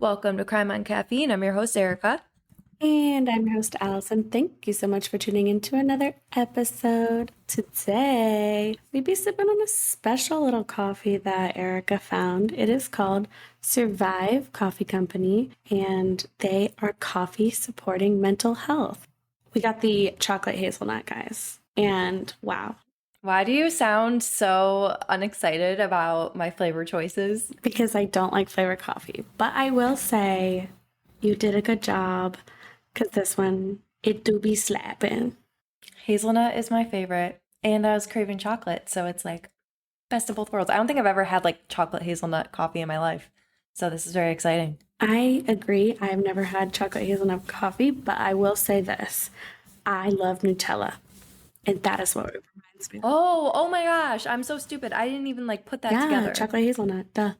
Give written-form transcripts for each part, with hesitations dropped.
Welcome to Crime on Caffeine. I'm your host, Erica. And I'm your host, Allison. Thank you so much for tuning into another episode. Today, we'd be sipping on a special little coffee that Erica found. It is called Survive Coffee Company, and they are coffee supporting mental health. We got the chocolate hazelnut, guys, and wow. Why do you sound so unexcited about my flavor choices? Because I don't like flavored coffee, but I will say you did a good job. Because this one, it do be slapping. Hazelnut is my favorite, and I was craving chocolate, so it's like best of both worlds. I don't think I've ever had like chocolate hazelnut coffee in my life, so this is very exciting. I agree. I've never had chocolate hazelnut coffee, but I will say this. I love Nutella, and that is what it reminds me of. Oh my gosh, I'm so stupid. I didn't even like put that together. Yeah, chocolate hazelnut, duh.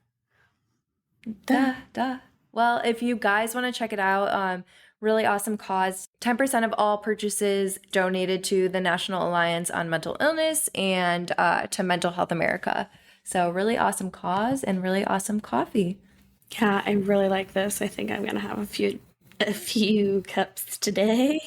Duh. Well, if you guys want to check it out, really awesome cause. 10% of all purchases donated to the National Alliance on Mental Illness and to Mental Health America. So really awesome cause and really awesome coffee. Yeah, I really like this. I think I'm gonna have a few cups today.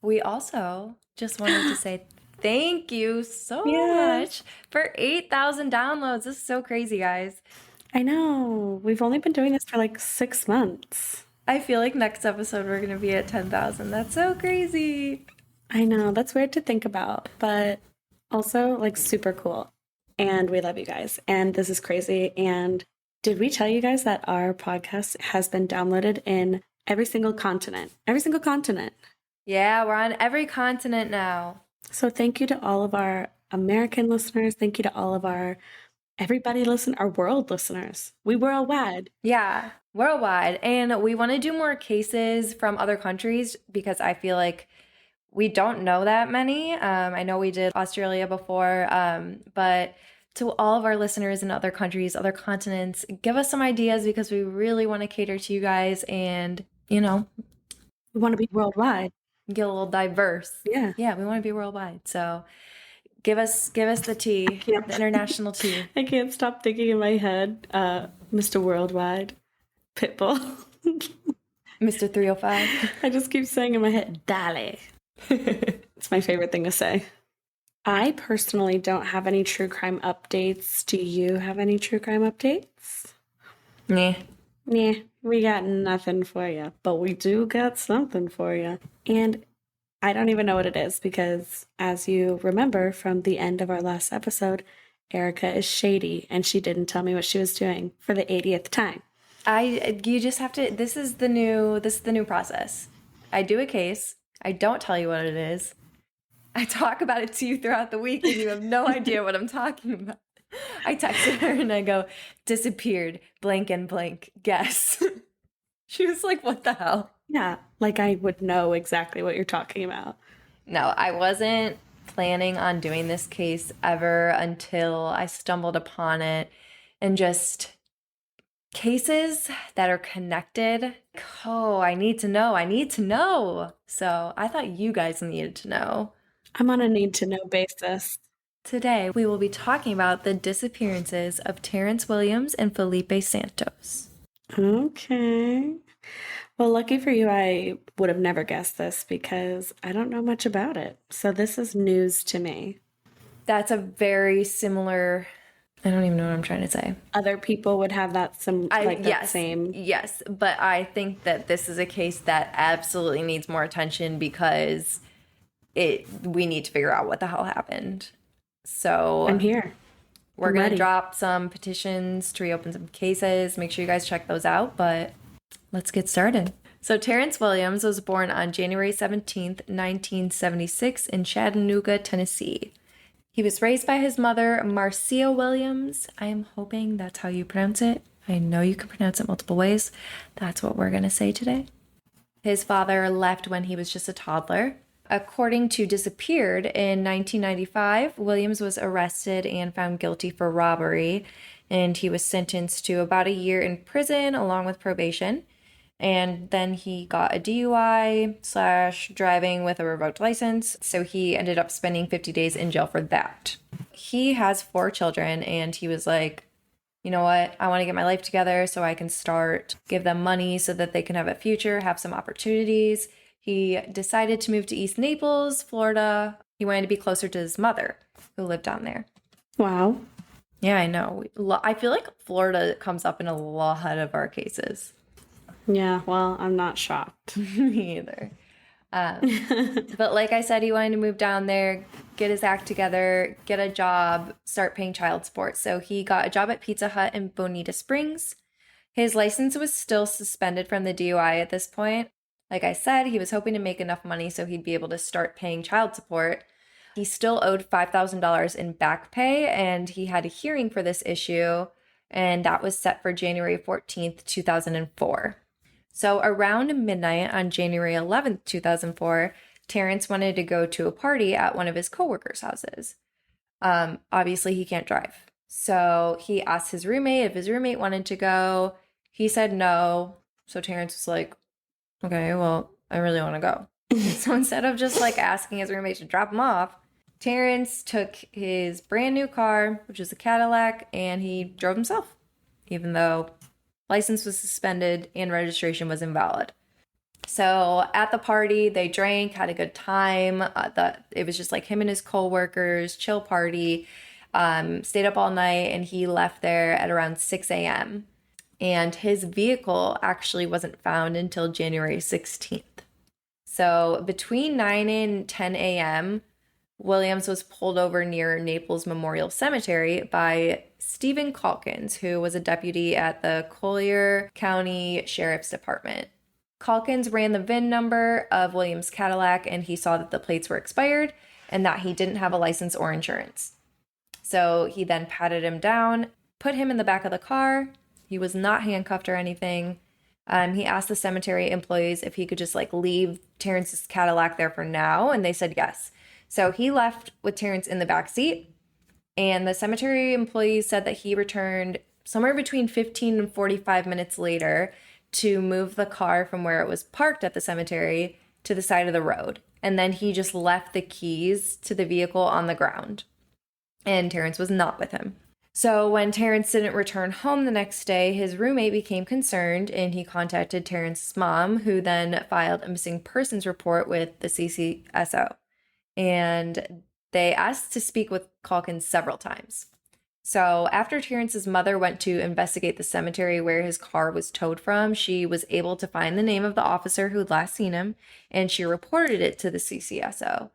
We also just wanted to say thank you so much for 8,000 downloads. This is so crazy, guys. I know. We've only been doing this for like 6 months. I feel like next episode we're going to be at 10,000. That's so crazy. I know. That's weird to think about, but also like super cool. And we love you guys. And this is crazy. And did we tell you guys that our podcast has been downloaded in every single continent? Every single continent. Yeah, we're on every continent now. So thank you to all of our American listeners. Thank you to all of our our world listeners. We worldwide. Yeah, worldwide. And we want to do more cases from other countries because I feel like we don't know that many. I know we did Australia before, but to all of our listeners in other countries, other continents, give us some ideas because we really want to cater to you guys and, we want to be worldwide. Get a little diverse. Yeah. Yeah, we want to be worldwide. So Give us the tea, the international tea. I can't stop thinking in my head, Mr. Worldwide, Pitbull. Mr. 305. I just keep saying in my head, Dale. It's my favorite thing to say. I personally don't have any true crime updates. Do you have any true crime updates? Nah, we got nothing for you, but we do got something for you. And I don't even know what it is because, as you remember from the end of our last episode, Erica is shady and she didn't tell me what she was doing for the 80th time. You just have to. This is the new process. I do a case. I don't tell you what it is. I talk about it to you throughout the week, and you have no idea what I'm talking about. I texted her and I go, disappeared, blank and blank. Guess. She was like, "What the hell?" Yeah, like I would know exactly what you're talking about. No, I wasn't planning on doing this case ever until I stumbled upon it, and just cases that are connected. Oh, I need to know. So I thought you guys needed to know. I'm on a need-to-know basis. Today, we will be talking about the disappearances of Terrance Williams and Felipe Santos. Okay. Well, lucky for you, I would have never guessed this because I don't know much about it. So this is news to me. That's a very similar, I don't even know what I'm trying to say. Other people would have that same. Yes, but I think that this is a case that absolutely needs more attention because we need to figure out what the hell happened. So I'm here. We're going to drop some petitions to reopen some cases. Make sure you guys check those out, but let's get started. So Terrance Williams was born on January 17th, 1976 in Chattanooga, Tennessee. He was raised by his mother, Marcia Williams. I am hoping that's how you pronounce it. I know you can pronounce it multiple ways. That's what we're going to say today. His father left when he was just a toddler. According to Disappeared, in 1995, Williams was arrested and found guilty for robbery, and he was sentenced to about a year in prison along with probation. And then he got a DUI / driving with a revoked license, so he ended up spending 50 days in jail for that. He has 4 children, and he was like, you know what, I want to get my life together so I can give them money so that they can have a future, have some opportunities. He decided to move to East Naples, Florida. He wanted to be closer to his mother, who lived down there. Wow. Yeah, I know. I feel like Florida comes up in a lot of our cases. Yeah, well, I'm not shocked. Me either. But like I said, he wanted to move down there, get his act together, get a job, start paying child support. So he got a job at Pizza Hut in Bonita Springs. His license was still suspended from the DUI at this point. Like I said, he was hoping to make enough money so he'd be able to start paying child support. He still owed $5,000 in back pay, and he had a hearing for this issue, and that was set for January 14th, 2004. So around midnight on January 11th, 2004, Terrance wanted to go to a party at one of his coworkers' houses. Obviously, he can't drive. So he asked his roommate if his roommate wanted to go. He said no. So Terrance was like, okay, well, I really want to go. So instead of just like asking his roommate to drop him off, Terrance took his brand new car, which was a Cadillac, and he drove himself, even though license was suspended and registration was invalid. So at the party, they drank, had a good time. It was just like him and his coworkers, chill party, stayed up all night, and he left there at around 6 a.m. And his vehicle actually wasn't found until January 16th. So between 9 and 10 a.m., Williams was pulled over near Naples Memorial Cemetery by Stephen Calkins, who was a deputy at the Collier County Sheriff's Department. Calkins ran the VIN number of Williams' Cadillac, and he saw that the plates were expired and that he didn't have a license or insurance. So he then patted him down, put him in the back of the car. He was not handcuffed or anything. He asked the cemetery employees if he could just like leave Terrance's Cadillac there for now, and they said yes. So he left with Terrance in the back seat, and the cemetery employees said that he returned somewhere between 15 and 45 minutes later to move the car from where it was parked at the cemetery to the side of the road. And then he just left the keys to the vehicle on the ground. And Terrance was not with him. So when Terrance didn't return home the next day, his roommate became concerned and he contacted Terrance's mom, who then filed a missing persons report with the CCSO. And they asked to speak with Calkins several times. So after Terrance's mother went to investigate the cemetery where his car was towed from, she was able to find the name of the officer who'd last seen him, and she reported it to the CCSO.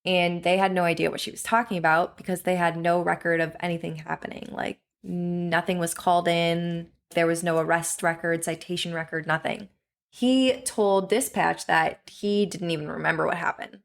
And they had no idea what she was talking about because they had no record of anything happening. Like, nothing was called in. There was no arrest record, citation record, nothing. He told dispatch that he didn't even remember what happened.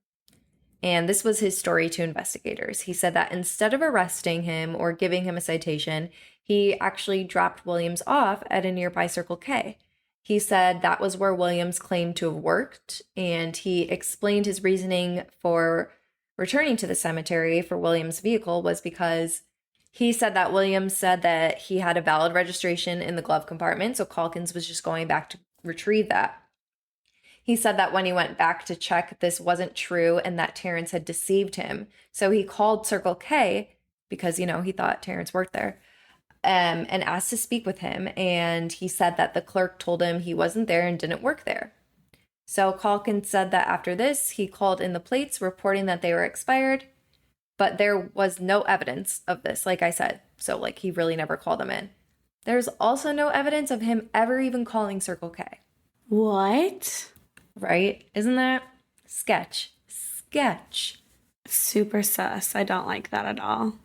And this was his story to investigators. He said that instead of arresting him or giving him a citation, he actually dropped Williams off at a nearby Circle K. He said that was where Williams claimed to have worked, and he explained his reasoning for returning to the cemetery for Williams' vehicle was because he said that Williams said that he had a valid registration in the glove compartment, so Calkins was just going back to retrieve that. He said that when he went back to check, this wasn't true and that Terrance had deceived him. So he called Circle K because, he thought Terrance worked there, and asked to speak with him. And he said that the clerk told him he wasn't there and didn't work there. So Calkins said that after this, he called in the plates reporting that they were expired, but there was no evidence of this, like I said. So he really never called them in. There's also no evidence of him ever even calling Circle K. What? Right? Isn't that sketch? Super sus. I don't like that at all.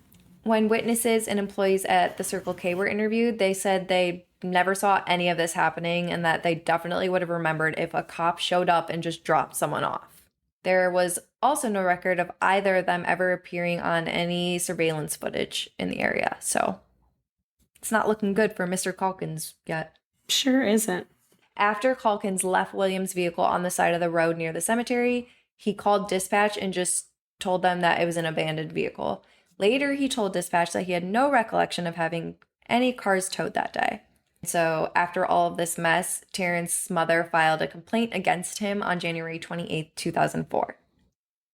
When witnesses and employees at the Circle K were interviewed, they said they never saw any of this happening and that they definitely would have remembered if a cop showed up and just dropped someone off. There was also no record of either of them ever appearing on any surveillance footage in the area. So it's not looking good for Mr. Calkins yet. Sure isn't. After Calkins left Williams' vehicle on the side of the road near the cemetery, he called dispatch and just told them that it was an abandoned vehicle. Later, he told dispatch that he had no recollection of having any cars towed that day. So after all of this mess, Terrance's mother filed a complaint against him on January 28, 2004.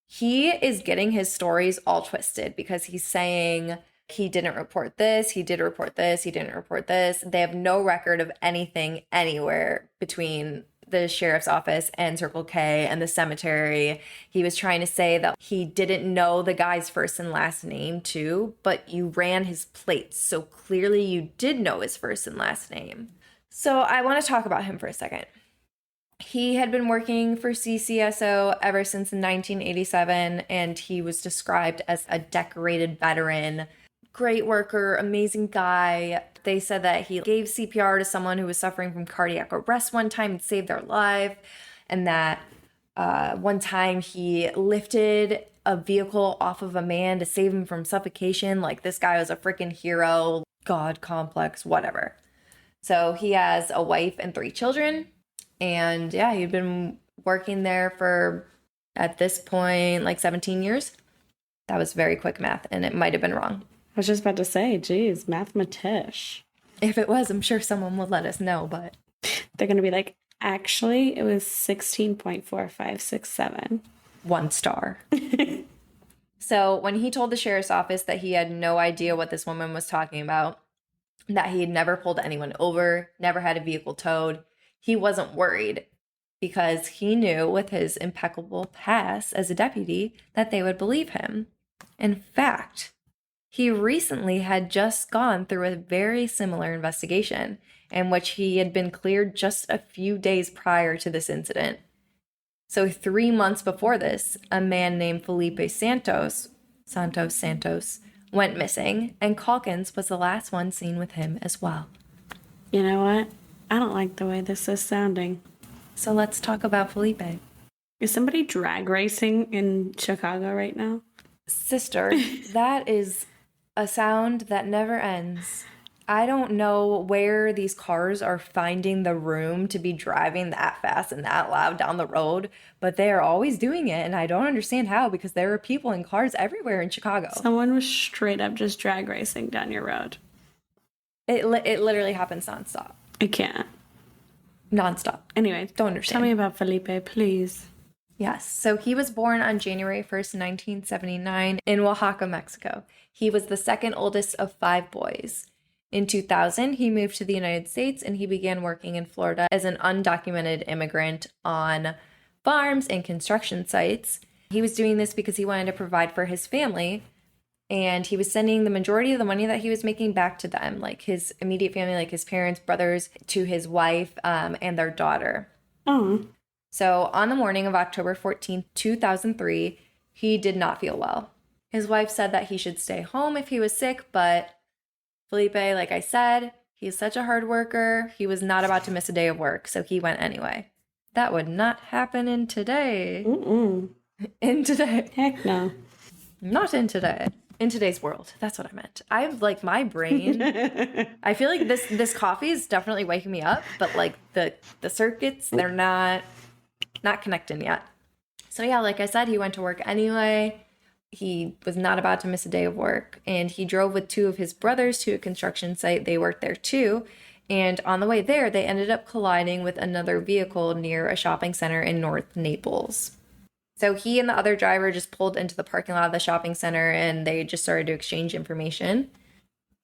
He is getting his stories all twisted because he's saying He didn't report this. He did report this. He didn't report this. They have no record of anything anywhere between the sheriff's office and Circle K and the cemetery. He was trying to say that he didn't know the guy's first and last name too, but you ran his plates. So clearly you did know his first and last name. So I want to talk about him for a second. He had been working for CCSO ever since 1987, and he was described as a decorated veteran, great worker, amazing guy. They said that he gave CPR to someone who was suffering from cardiac arrest one time and saved their life, and that one time he lifted a vehicle off of a man to save him from suffocation. Like, this guy was a freaking hero, God complex, whatever. So he has a wife and 3 children. And yeah, he'd been working there for, at this point, like 17 years. That was very quick math, and it might have been wrong. I was just about to say, geez, mathematish. If it was, I'm sure someone would let us know, but they're going to be like, actually, it was 16.4567. 1 star. So when he told the sheriff's office that he had no idea what this woman was talking about, that he had never pulled anyone over, never had a vehicle towed, he wasn't worried because he knew with his impeccable past as a deputy that they would believe him. In fact, he recently had just gone through a very similar investigation in which he had been cleared just a few days prior to this incident. So 3 months before this, a man named Felipe Santos went missing, and Calkins was the last one seen with him as well. You know what? I don't like the way this is sounding. So let's talk about Felipe. Is somebody drag racing in Chicago right now? Sister, that is a sound that never ends. I don't know where these cars are finding the room to be driving that fast and that loud down the road, but they are always doing it, and I don't understand how, because there are people in cars everywhere in Chicago. Someone was straight up just drag racing down your road. It literally happens nonstop. I can't. Nonstop. Anyway, don't understand. Tell me about Felipe, please. Yes. So he was born on January 1st, 1979 in Oaxaca, Mexico. He was the second oldest of 5 boys. In 2000, he moved to the United States and he began working in Florida as an undocumented immigrant on farms and construction sites. He was doing this because he wanted to provide for his family, and he was sending the majority of the money that he was making back to them, like his immediate family, like his parents, brothers, to his wife and their daughter. Oh. So on the morning of October 14th, 2003, he did not feel well. His wife said that he should stay home if he was sick, but Felipe, like I said, he's such a hard worker. He was not about to miss a day of work, so he went anyway. That would not happen in today. In today. Heck no. Not in today. In today's world. That's what I meant. I have, like, my brain. I feel like this coffee is definitely waking me up, but, like, the circuits, they're not connecting yet. So, yeah, like I said, he went to work anyway. He was not about to miss a day of work, and he drove with 2 of his brothers to a construction site. They worked there too, and on the way there, they ended up colliding with another vehicle near a shopping center in North Naples. So he and the other driver just pulled into the parking lot of the shopping center, and they just started to exchange information.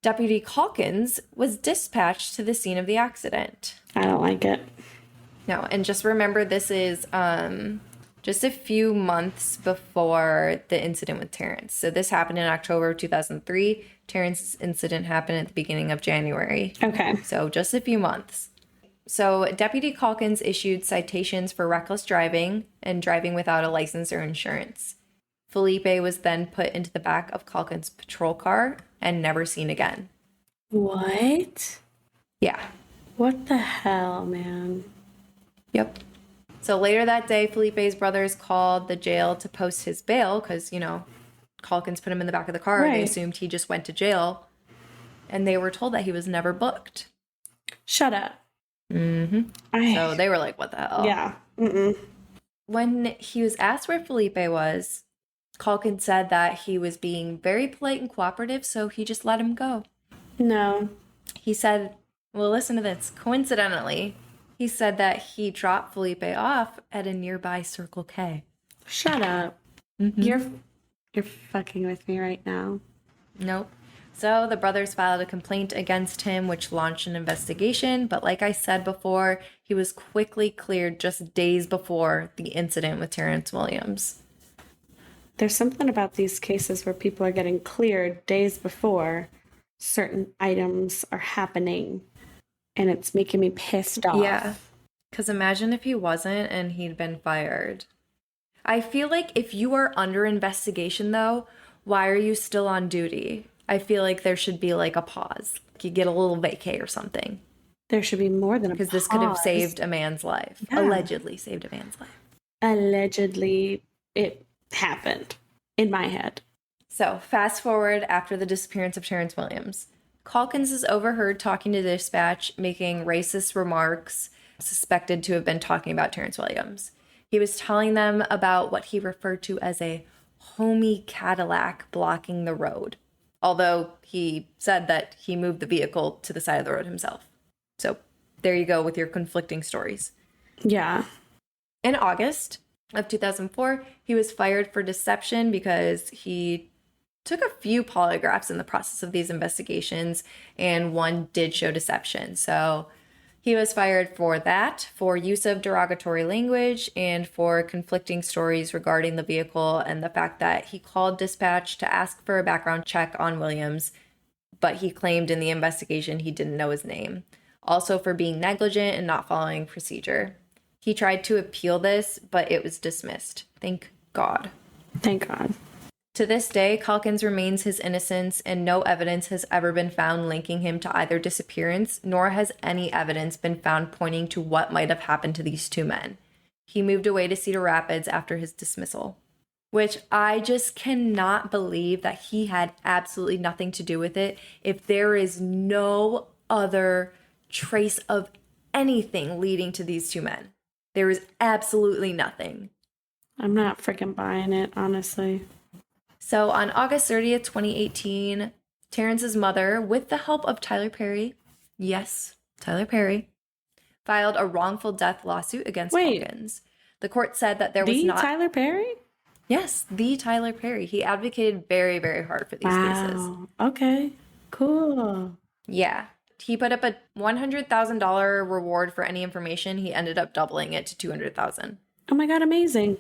Deputy Calkins was dispatched to the scene of the accident. I don't like it. No, and just remember, this is just a few months before the incident with Terrance. So this happened in October of 2003. Terrance's incident happened at the beginning of January. Okay. So just a few months. So Deputy Calkins issued citations for reckless driving and driving without a license or insurance. Felipe was then put into the back of Calkins' patrol car and never seen again. What? Yeah. What the hell, man? Yep. So later that day, Felipe's brothers called the jail to post his bail because, Calkins put him in the back of the car. Right. They assumed he just went to jail. And they were told that he was never booked. Shut up. Mm-hmm. So they were like, what the hell? Yeah. Mm-mm. When he was asked where Felipe was, Calkins said that he was being very polite and cooperative, so he just let him go. No. He said, well, listen to this. Coincidentally, he said that he dropped Felipe off at a nearby Circle K. Shut up. Mm-hmm. You're fucking with me right now. Nope. So the brothers filed a complaint against him, which launched an investigation. But like I said before, he was quickly cleared just days before the incident with Terrance Williams. There's something about these cases where people are getting cleared days before certain items are happening, and it's making me pissed off. Yeah, because imagine if he wasn't and he'd been fired. I feel like if you are under investigation, though, why are you still on duty? I feel like there should be like a pause. You get a little vacay or something. There should be more than a pause. Because this could have saved a man's life. Yeah. Allegedly saved a man's life. Allegedly, it happened in my head. So fast forward after the disappearance of Terrance Williams. Calkins is overheard talking to dispatch, making racist remarks, suspected to have been talking about Terrance Williams. He was telling them about what he referred to as a homie Cadillac blocking the road, although he said that he moved the vehicle to the side of the road himself. So there you go with your conflicting stories. Yeah. In August of 2004, he was fired for deception because he took a few polygraphs in the process of these investigations, and one did show deception. So he was fired for that, for use of derogatory language, and for conflicting stories regarding the vehicle and the fact that he called dispatch to ask for a background check on Williams, but he claimed in the investigation he didn't know his name. Also for being negligent and not following procedure. He tried to appeal this, but it was dismissed. Thank God. Thank God. To this day, Calkins remains his innocence, and no evidence has ever been found linking him to either disappearance, nor has any evidence been found pointing to what might have happened to these two men. He moved away to Cedar Rapids after his dismissal, which I just cannot believe that he had absolutely nothing to do with it if there is no other trace of anything leading to these two men. There is absolutely nothing. I'm not freaking buying it, honestly. So on August 30th, 2018, Terrance's mother, with the help of Tyler Perry, yes, Tyler Perry, filed a wrongful death lawsuit against Calkins. The court said that there was not... Tyler Perry? Yes, the Tyler Perry. He advocated very, very hard for these cases. Okay, cool. Yeah. He put up a $100,000 reward for any information. He ended up doubling it to $200,000. Oh my God, amazing.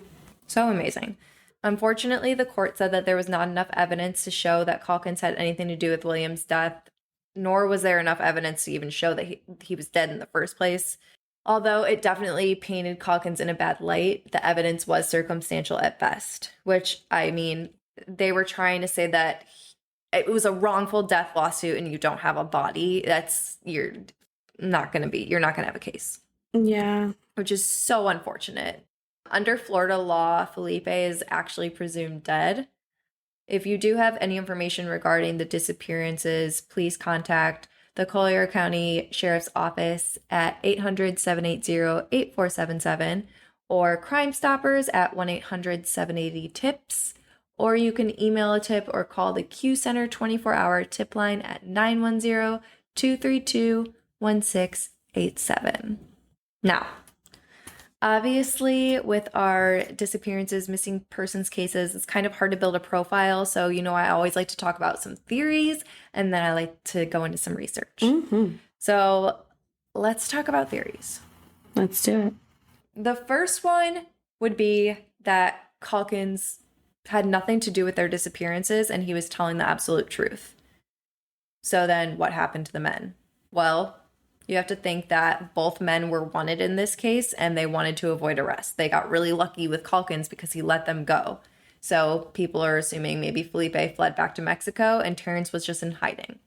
So amazing. Unfortunately, the court said that there was not enough evidence to show that Calkins had anything to do with Williams' death, nor was there enough evidence to even show that he was dead in the first place. Although it definitely painted Calkins in a bad light, the evidence was circumstantial at best, which, I mean, they were trying to say that it was a wrongful death lawsuit and you don't have a body. You're not going to have a case. Yeah. Which is so unfortunate. Under Florida law, Felipe is actually presumed dead. If you do have any information regarding the disappearances, please contact the Collier County Sheriff's Office at 800-780-8477 or Crime Stoppers at 1-800-780-TIPS. Or you can email a tip or call the Q Center 24-hour tip line at 910-232-1687. Now, obviously, with our disappearances, missing persons cases, it's kind of hard to build a profile. So, I always like to talk about some theories, and then I like to go into some research. Mm-hmm. So, let's talk about theories. Let's do it. The first one would be that Calkins had nothing to do with their disappearances, and he was telling the absolute truth. So then what happened to the men? Well, you have to think that both men were wanted in this case, and they wanted to avoid arrest. They got really lucky with Calkins because he let them go. So people are assuming maybe Felipe fled back to Mexico and Terrance was just in hiding.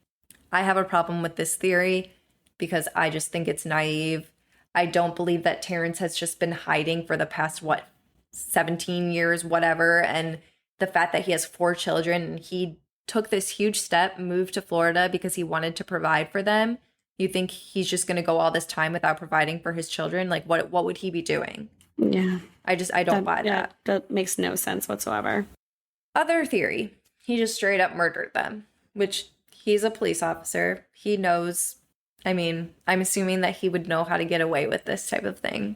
I have a problem with this theory because I just think it's naive. I don't believe that Terrance has just been hiding for the past, 17 years, whatever. And the fact that he has 4 children and he took this huge step, moved to Florida because he wanted to provide for them. You think he's just going to go all this time without providing for his children? Like, what would he be doing? Yeah. I don't buy that. That makes no sense whatsoever. Other theory, he just straight up murdered them, which he's a police officer. He knows, I'm assuming that he would know how to get away with this type of thing.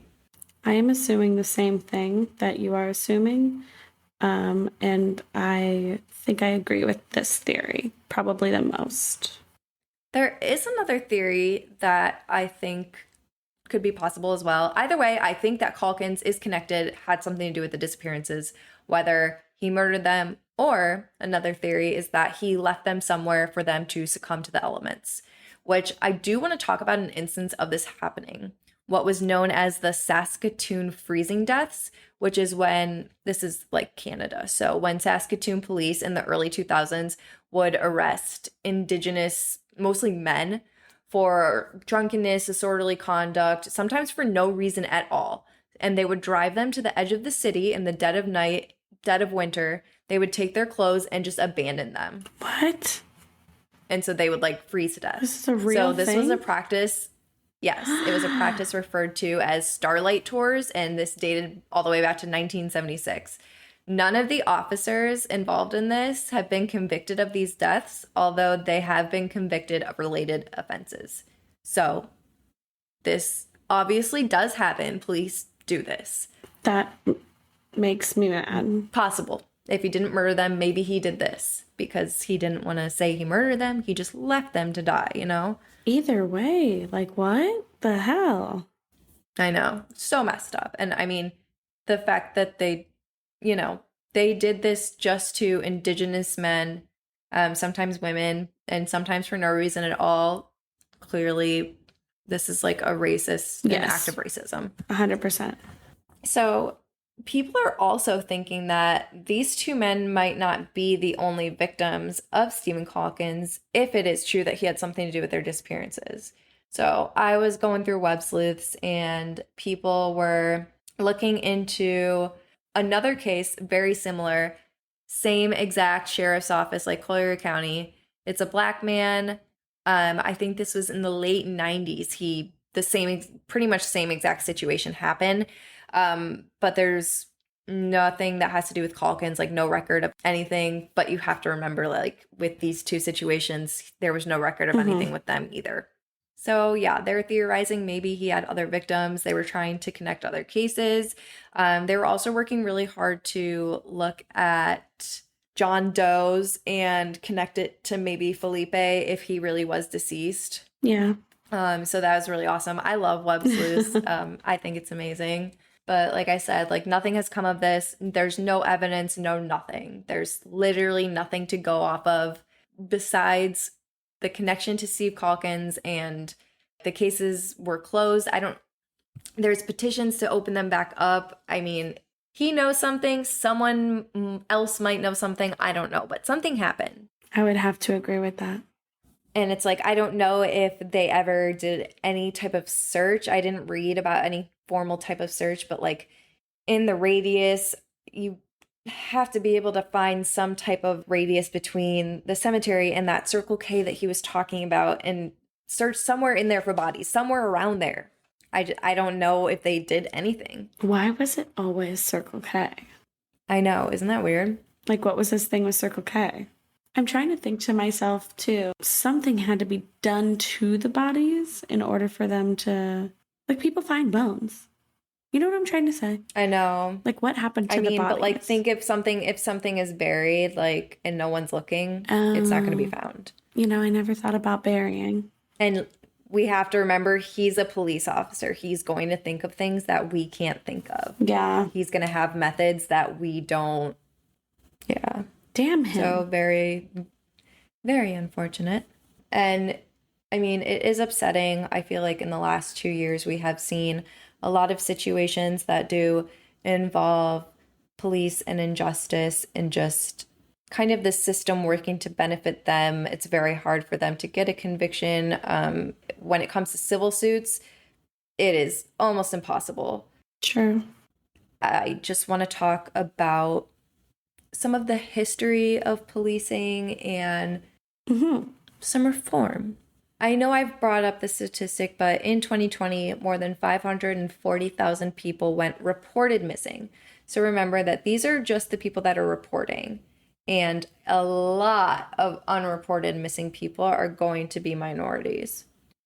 I am assuming the same thing that you are assuming, And I think I agree with this theory probably the most. There is another theory that I think could be possible as well. Either way, I think that Calkins is connected, had something to do with the disappearances, whether he murdered them, or another theory is that he left them somewhere for them to succumb to the elements, which I do want to talk about an instance of this happening. What was known as the Saskatoon freezing deaths, which is when this is like Canada. So when Saskatoon police in the early 2000s would arrest Indigenous, mostly men, for drunkenness, disorderly conduct, sometimes for no reason at all. And they would drive them to the edge of the city in the dead of night, dead of winter. They would take their clothes and just abandon them. What? And so they would like freeze to death. This is a real thing? So this was a practice. Yes, it was a practice referred to as Starlight Tours, and this dated all the way back to 1976. None of the officers involved in this have been convicted of these deaths, although they have been convicted of related offenses. So this obviously does happen. Police do this. That makes me mad. Possible. If he didn't murder them, maybe he did this because he didn't want to say he murdered them. He just left them to die, you know? Either way, like what the hell? I know. So messed up. And I mean, the fact that they, you know, they did this just to Indigenous men, sometimes women, and sometimes for no reason at all. Clearly, this is like a racist, an act of racism. 100%. So people are also thinking that these two men might not be the only victims of Stephen Calkins if it is true that he had something to do with their disappearances. So I was going through web sleuths and people were looking into another case very similar, same exact sheriff's office like Collier County. It's a black man. I think this was in the late 90s. Pretty much same exact situation happened. But there's nothing that has to do with Calkins, like no record of anything. But you have to remember, like with these two situations, there was no record of anything with them either. So yeah, they're theorizing maybe he had other victims. They were trying to connect other cases. They were also working really hard to look at John Doe's and connect it to maybe Felipe if he really was deceased. Yeah. So that was really awesome. I love web sleuths. I think it's amazing. But like I said, like nothing has come of this. There's no evidence, no nothing. There's literally nothing to go off of besides the connection to Steve Calkins, and the cases were closed. There's petitions to open them back up. I mean, he knows something. Someone else might know something. I don't know, but something happened. I would have to agree with that. And it's like, I don't know if they ever did any type of search. I didn't read about any formal type of search, but like in the radius, you have to be able to find some type of radius between the cemetery and that Circle K that he was talking about and search somewhere in there for bodies, somewhere around there. I don't know if they did anything. Why was it always Circle K? I know. Isn't that weird? Like, what was this thing with Circle K? I'm trying to think to myself, too. Something had to be done to the bodies in order for them to... Like, people find bones. You know what I'm trying to say? I know. Like, what happened to the bodies? But like, think if something is buried, like, and no one's looking, it's not going to be found. You know, I never thought about burying. And we have to remember, he's a police officer. He's going to think of things that we can't think of. Yeah. He's going to have methods that we don't. Yeah. Damn him. So very, very unfortunate. And I mean, it is upsetting. I feel like in the last 2 years, we have seen a lot of situations that do involve police and injustice and just kind of the system working to benefit them. It's very hard for them to get a conviction. When it comes to civil suits, it is almost impossible. Sure. I just want to talk about some of the history of policing and some reform. I know I've brought up the statistic, but in 2020, more than 540,000 people went reported missing. So remember that these are just the people that are reporting. And a lot of unreported missing people are going to be minorities.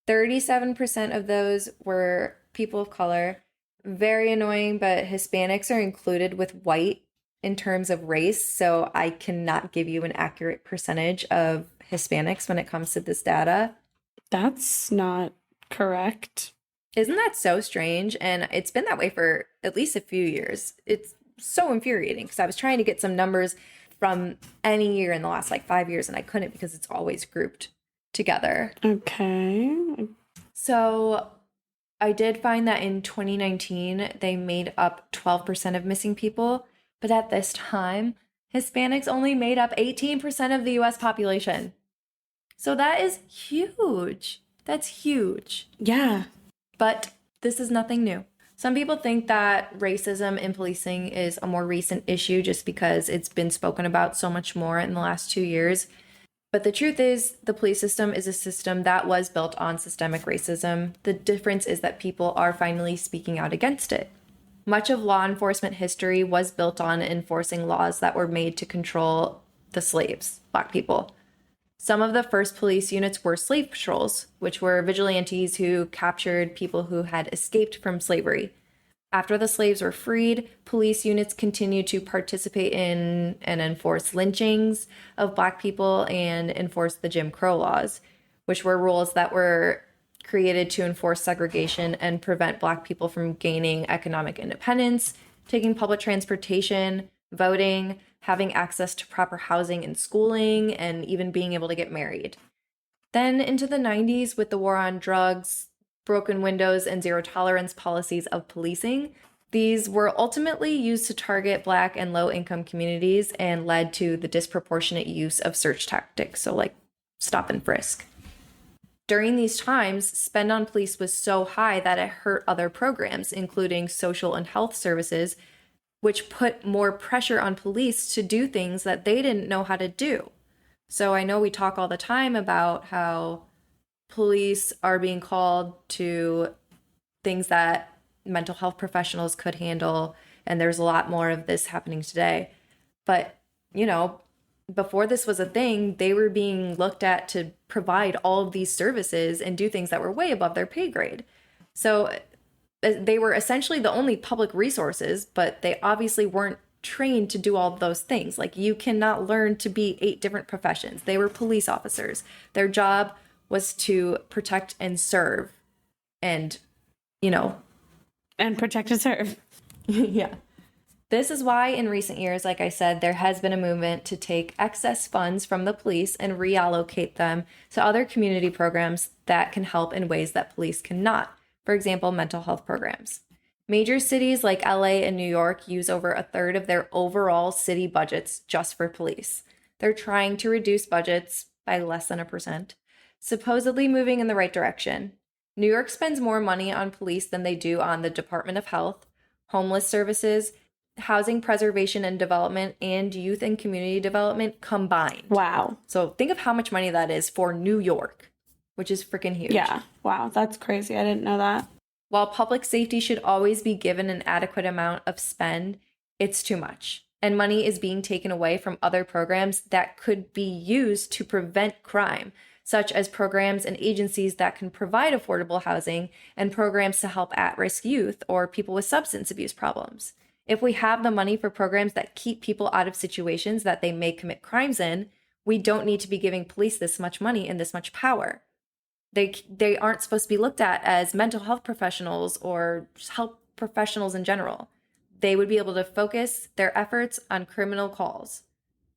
37% of those were people of color. Very annoying, but Hispanics are included with white in terms of race, so I cannot give you an accurate percentage of Hispanics when it comes to this data. That's not correct. Isn't that so strange? And it's been that way for at least a few years. It's so infuriating because I was trying to get some numbers from any year in the last like 5 years and I couldn't because it's always grouped together. Okay. So I did find that in 2019, they made up 12% of missing people. But at this time, Hispanics only made up 18% of the US population. So that is huge. That's huge. Yeah. But this is nothing new. Some people think that racism in policing is a more recent issue just because it's been spoken about so much more in the last 2 years. But the truth is, the police system is a system that was built on systemic racism. The difference is that people are finally speaking out against it. Much of law enforcement history was built on enforcing laws that were made to control the slaves, Black people. Some of the first police units were slave patrols, which were vigilantes who captured people who had escaped from slavery. After the slaves were freed, police units continued to participate in and enforce lynchings of Black people and enforce the Jim Crow laws, which were rules that were created to enforce segregation and prevent Black people from gaining economic independence, taking public transportation, voting, having access to proper housing and schooling, and even being able to get married. Then into the 90s, with the war on drugs, broken windows, and zero tolerance policies of policing, these were ultimately used to target Black and low income communities and led to the disproportionate use of search tactics, so like stop and frisk. During these times, spend on police was so high that it hurt other programs, including social and health services, which put more pressure on police to do things that they didn't know how to do. So I know we talk all the time about how police are being called to things that mental health professionals could handle, and there's a lot more of this happening today. But, you know, before this was a thing, they were being looked at to provide all of these services and do things that were way above their pay grade. So they were essentially the only public resources, but they obviously weren't trained to do all of those things. Like, you cannot learn to be 8 different professions. They were police officers. Their job was to protect and serve and, And protect and serve. yeah. This is why in recent years, like I said, there has been a movement to take excess funds from the police and reallocate them to other community programs that can help in ways that police cannot. For example, mental health programs. Major cities like LA and New York use over a third of their overall city budgets just for police. They're trying to reduce budgets by less than 1%, supposedly moving in the right direction. New York spends more money on police than they do on the Department of Health, homeless services, housing preservation and development, and youth and community development combined. Wow. So think of how much money that is for New York, which is freaking huge. Yeah. Wow. That's crazy. I didn't know that. While public safety should always be given an adequate amount of spend, it's too much. And money is being taken away from other programs that could be used to prevent crime, such as programs and agencies that can provide affordable housing and programs to help at-risk youth or people with substance abuse problems. If we have the money for programs that keep people out of situations that they may commit crimes in, we don't need to be giving police this much money and this much power. They aren't supposed to be looked at as mental health professionals or just health professionals in general. They would be able to focus their efforts on criminal calls.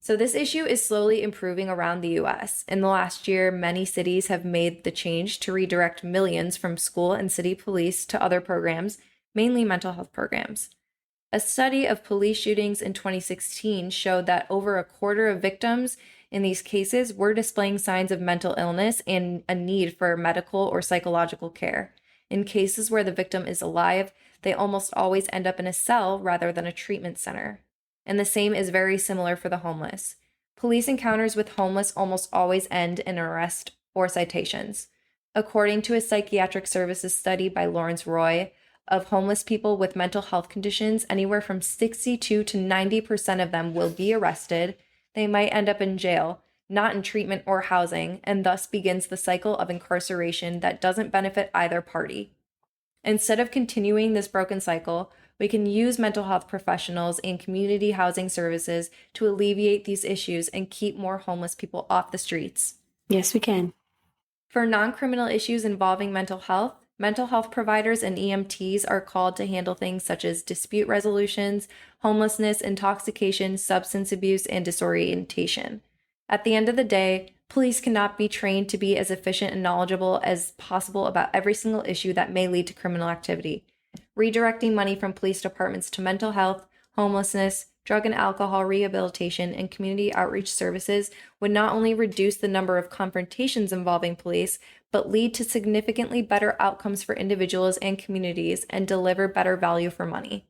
So this issue is slowly improving around the US. In the last year, many cities have made the change to redirect millions from school and city police to other programs, mainly mental health programs. A study of police shootings in 2016 showed that over a quarter of victims in these cases were displaying signs of mental illness and a need for medical or psychological care. In cases where the victim is alive, they almost always end up in a cell rather than a treatment center. And the same is very similar for the homeless. Police encounters with homeless almost always end in arrest or citations. According to a psychiatric services study by Lawrence Roy, of homeless people with mental health conditions, anywhere from 62 to 90% of them will be arrested. They might end up in jail, not in treatment or housing, and thus begins the cycle of incarceration that doesn't benefit either party. Instead of continuing this broken cycle, We can use mental health professionals and community housing services to alleviate these issues and keep more homeless people off the streets. Yes, we can. For non-criminal issues involving mental health providers and EMTs are called to handle things such as dispute resolutions, homelessness, intoxication, substance abuse, and disorientation. At the end of the day, police cannot be trained to be as efficient and knowledgeable as possible about every single issue that may lead to criminal activity. Redirecting money from police departments to mental health, homelessness, drug and alcohol rehabilitation, and community outreach services would not only reduce the number of confrontations involving police, but lead to significantly better outcomes for individuals and communities and deliver better value for money.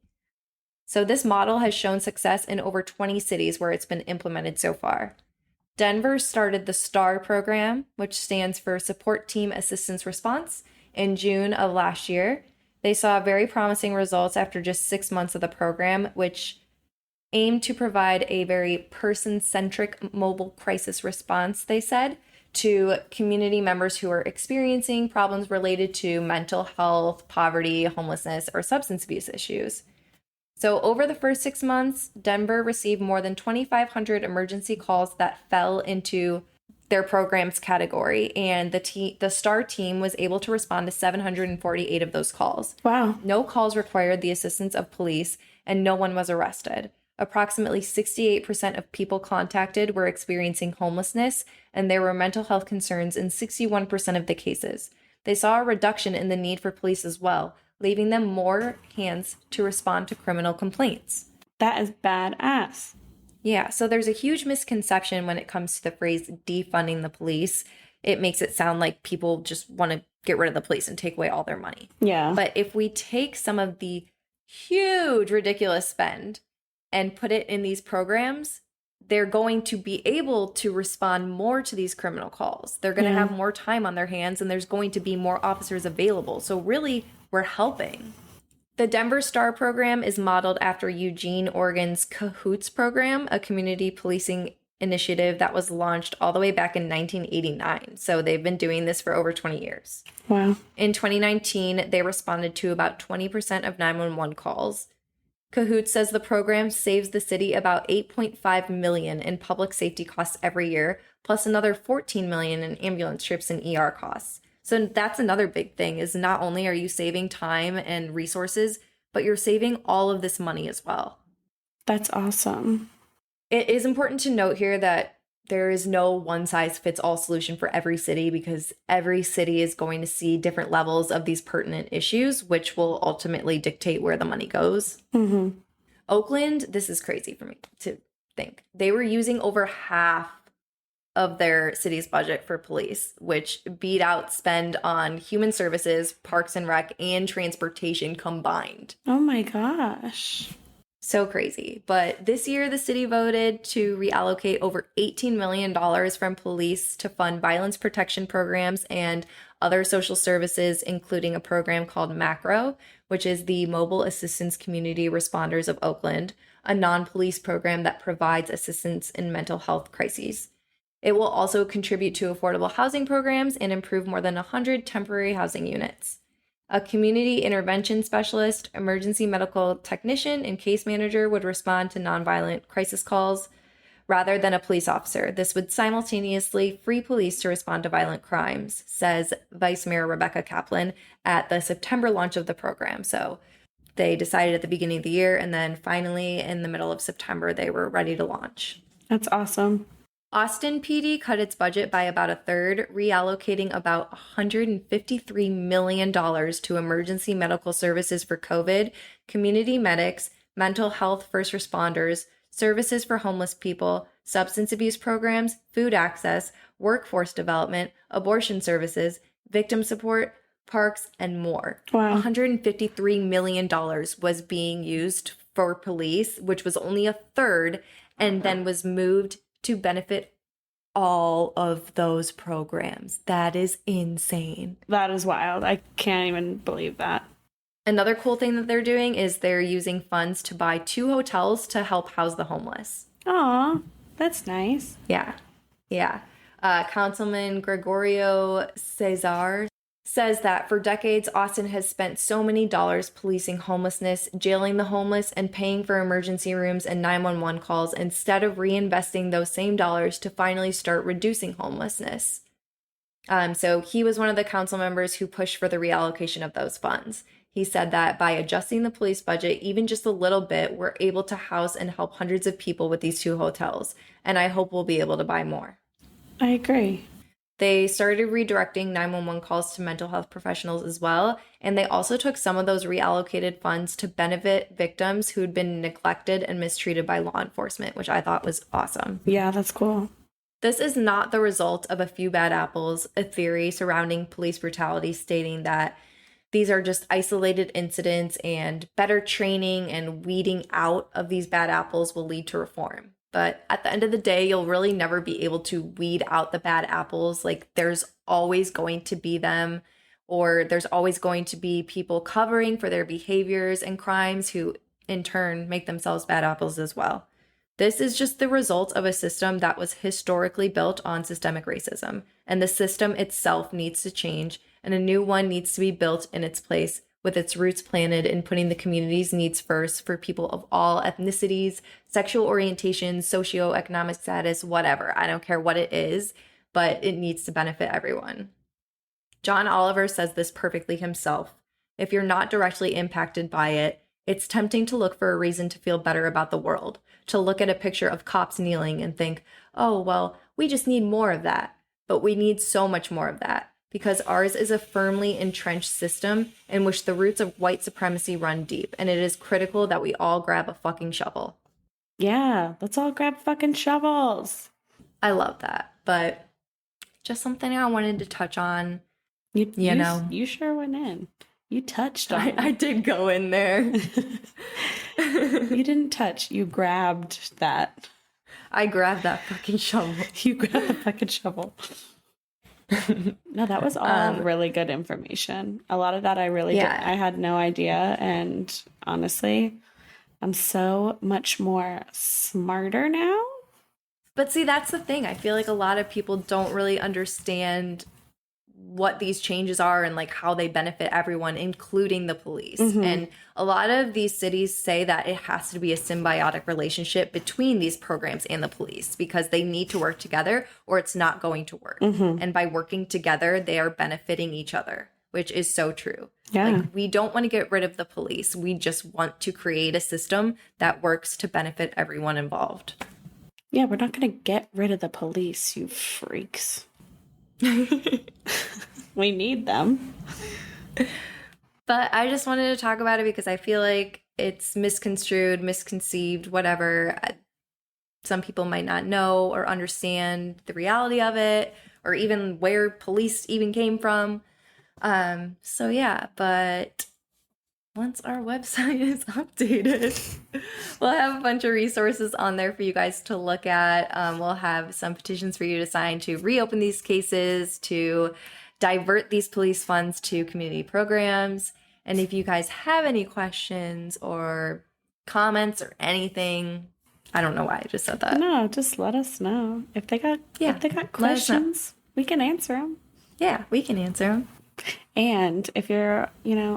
So this model has shown success in over 20 cities where it's been implemented so far. Denver started the STAR program, which stands for Support Team Assistance Response, in June of last year. They saw very promising results after just 6 months of the program, which aimed to provide a very person-centric mobile crisis response, they said, to community members who are experiencing problems related to mental health, poverty, homelessness, or substance abuse issues. So over the first 6 months, Denver received more than 2,500 emergency calls that fell into their program's category, and the STAR team was able to respond to 748 of those calls. Wow. No calls required the assistance of police, and no one was arrested. Approximately 68% of people contacted were experiencing homelessness, and there were mental health concerns in 61% of the cases. They saw a reduction in the need for police as well, leaving them more hands to respond to criminal complaints. That is badass. Yeah, so there's a huge misconception when it comes to the phrase defunding the police. It makes it sound like people just want to get rid of the police and take away all their money. Yeah. But if we take some of the huge, ridiculous spend and put it in these programs, they're going to be able to respond more to these criminal calls. They're going to have more time on their hands, and there's going to be more officers available. So really, we're helping. The Denver STAR program is modeled after Eugene, Oregon's Cahoots program, a community policing initiative that was launched all the way back in 1989. So they've been doing this for over 20 years. Wow. In 2019, they responded to about 20% of 911 calls. Cahoots says the program saves the city about $8.5 million in public safety costs every year, plus another $14 million in ambulance trips and ER costs. So that's another big thing, is not only are you saving time and resources, but you're saving all of this money as well. That's awesome. It is important to note here that there is no one-size-fits-all solution for every city, because every city is going to see different levels of these pertinent issues, which will ultimately dictate where the money goes. Mm-hmm. Oakland, this is crazy for me to think. They were using over half of their city's budget for police, which beat out spend on human services, parks and rec, and transportation combined. Oh my gosh. So crazy. But this year, the city voted to reallocate over $18 million from police to fund violence protection programs and other social services, including a program called MACRO, which is the Mobile Assistance Community Responders of Oakland, a non-police program that provides assistance in mental health crises. It will also contribute to affordable housing programs and improve more than 100 temporary housing units. A community intervention specialist, emergency medical technician, and case manager would respond to nonviolent crisis calls rather than a police officer. This would simultaneously free police to respond to violent crimes, says Vice Mayor Rebecca Kaplan at the September launch of the program. So they decided at the beginning of the year, and then finally in the middle of September, they were ready to launch. That's awesome. Austin PD cut its budget by about a third, reallocating about $153 million to emergency medical services for COVID, community medics, mental health first responders, services for homeless people, substance abuse programs, food access, workforce development, abortion services, victim support, parks, and more. Wow. $153 million was being used for police, which was only a third, and then was moved to benefit all of those programs. That is insane. That is wild. I can't even believe that. Another cool thing that they're doing is they're using funds to buy 2 hotels to help house the homeless. Aw, that's nice. Yeah. Councilman Gregorio says that for decades, Austin has spent so many dollars policing homelessness, jailing the homeless, and paying for emergency rooms and 911 calls instead of reinvesting those same dollars to finally start reducing homelessness. So he was one of the council members who pushed for the reallocation of those funds. He said that by adjusting the police budget even just a little bit, we're able to house and help hundreds of people with these 2 hotels. And I hope we'll be able to buy more. I agree. They started redirecting 911 calls to mental health professionals as well. And they also took some of those reallocated funds to benefit victims who'd been neglected and mistreated by law enforcement, which I thought was awesome. Yeah, that's cool. This is not the result of a few bad apples, a theory surrounding police brutality stating that these are just isolated incidents and better training and weeding out of these bad apples will lead to reform. But at the end of the day, you'll really never be able to weed out the bad apples. Like, there's always going to be them, or there's always going to be people covering for their behaviors and crimes who in turn make themselves bad apples as well. This is just the result of a system that was historically built on systemic racism, and the system itself needs to change, and a new one needs to be built in its place with its roots planted in putting the community's needs first for people of all ethnicities, sexual orientations, socioeconomic status, whatever. I don't care what it is, but it needs to benefit everyone. John Oliver says this perfectly himself. If you're not directly impacted by it, it's tempting to look for a reason to feel better about the world, to look at a picture of cops kneeling and think, oh, well, we just need more of that. But we need so much more of that, because ours is a firmly entrenched system in which the roots of white supremacy run deep, and it is critical that we all grab a fucking shovel. Yeah, let's all grab fucking shovels. I love that, but just something I wanted to touch on. You know. You sure went in. You touched on it. I did go in there. You didn't touch. You grabbed that. I grabbed that fucking shovel. You grabbed the fucking shovel. No, that was all really good information. A lot of that I really did. I had no idea. And honestly, I'm so much more smarter now. But see, that's the thing. I feel like a lot of people don't really understand what these changes are and like how they benefit everyone, including the police. And a lot of these cities say that it has to be a symbiotic relationship between these programs and the police because they need to work together or it's not going to work. And by working together, they are benefiting each other, which is so true. Yeah. Like, we don't want to get rid of the police. We just want to create a system that works to benefit everyone involved. Yeah, we're not going to get rid of the police, you freaks. We need them. But I just wanted to talk about it because I feel like it's misconstrued, misconceived, whatever. Some people might not know or understand the reality of it or even where police even came from. So yeah, but once our website is updated, we'll have a bunch of resources on there for you guys to look at. We'll have some petitions for you to sign to reopen these cases, to divert these police funds to community programs. And if you guys have any questions or comments or anything, I don't know why I just said that. No, just let us know. If they got questions, we can answer them. Yeah, we can answer them. And if you're,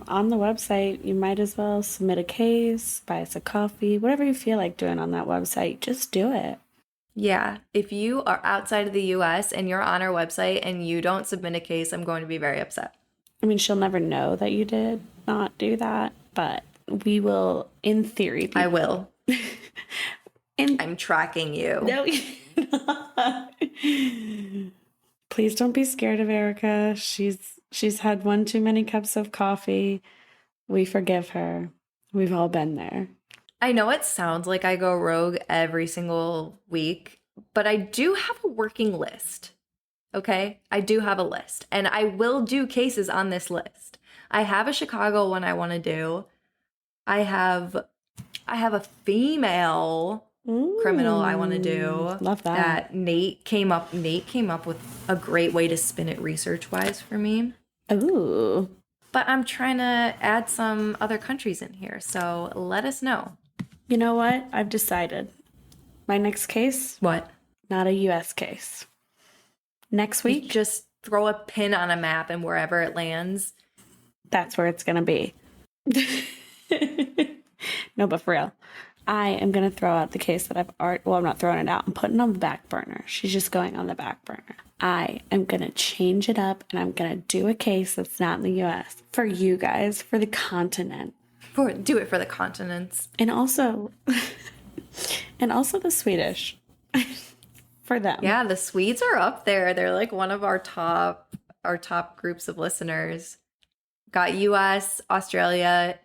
on the website, you might as well submit a case, buy us a coffee, whatever you feel like doing on that website, just do it. Yeah. If you are outside of the US and you're on our website and you don't submit a case, I'm going to be very upset. I mean, she'll never know that you did not do that, but we will, in theory. I will. I'm tracking you. No, you're not. Please don't be scared of Erica. She's had one too many cups of coffee. We forgive her. We've all been there. I know it sounds like I go rogue every single week, but I do have a working list. Okay? I do have a list, and I will do cases on this list. I have a Chicago one I want to do. I have a female criminal I want to do. Love that. Nate came up with a great way to spin it research-wise for me. Ooh. But I'm trying to add some other countries in here, so let us know. You know what? I've decided. My next case? What? Not a U.S. case. Next week? Just throw a pin on a map and wherever it lands, that's where it's going to be. No, but for real, I am going to throw out the case that I'm not throwing it out. I'm putting it on the back burner. She's just going on the back burner. I am going to change it up and I'm going to do a case that's not in the US for you guys, for the continent. Do it for the continents. And also the Swedish for them. Yeah, the Swedes are up there. They're like one of our top groups of listeners. Got US, Australia,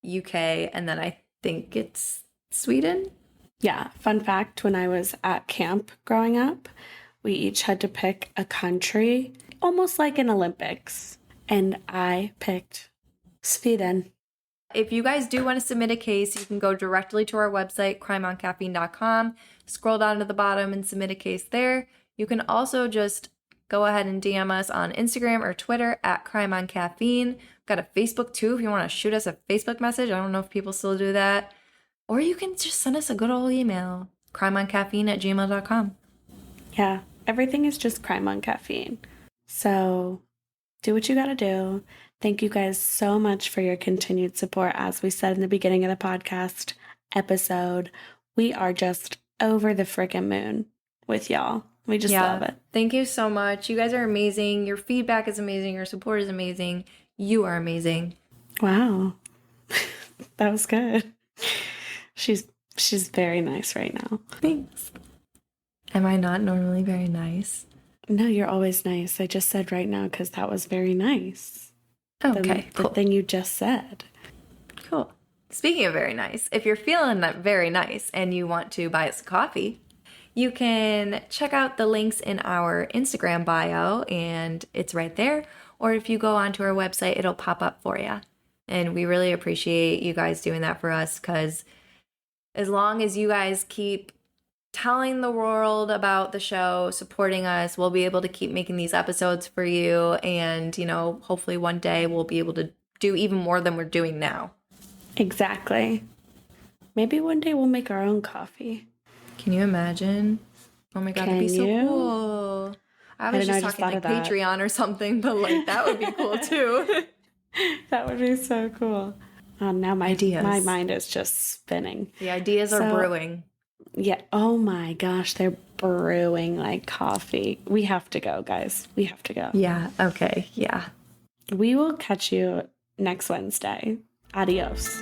UK, and then I think it's Sweden. Yeah. Fun fact, when I was at camp growing up, we each had to pick a country, almost like an Olympics. And I picked Sweden. If you guys do want to submit a case, you can go directly to our website, crimeoncaffeine.com, scroll down to the bottom and submit a case there. You can also just go ahead and DM us on Instagram or Twitter at crimeoncaffeine. We've got a Facebook too if you want to shoot us a Facebook message. I don't know if people still do that. Or you can just send us a good old email, crimeoncaffeine@gmail.com. Yeah, everything is just crime on caffeine. So do what you got to do. Thank you guys so much for your continued support. As we said in the beginning of the podcast episode, we are just over the freaking moon with y'all. We just love it. Thank you so much. You guys are amazing. Your feedback is amazing. Your support is amazing. You are amazing. Wow. That was good. She's very nice right now. Thanks. Am I not normally very nice? No, you're always nice. I just said right now because that was very nice. Okay, cool. The thing you just said. Cool. Speaking of very nice, if you're feeling very nice and you want to buy us a coffee, you can check out the links in our Instagram bio and it's right there. Or if you go onto our website, it'll pop up for you. And we really appreciate you guys doing that for us because as long as you guys keep telling the world about the show, supporting us, we'll be able to keep making these episodes for you. And, you know, hopefully one day we'll be able to do even more than we're doing now. Exactly. Maybe one day we'll make our own coffee. Can you imagine? Oh my God, that'd be so cool. I was just talking like Patreon or something, but like that would be cool too. That would be so cool. Now my mind is just spinning. The ideas are brewing. Yeah. Oh my gosh, they're brewing like coffee. We have to go, guys. We have to go. Yeah. Okay. Yeah. We will catch you next Wednesday. Adios.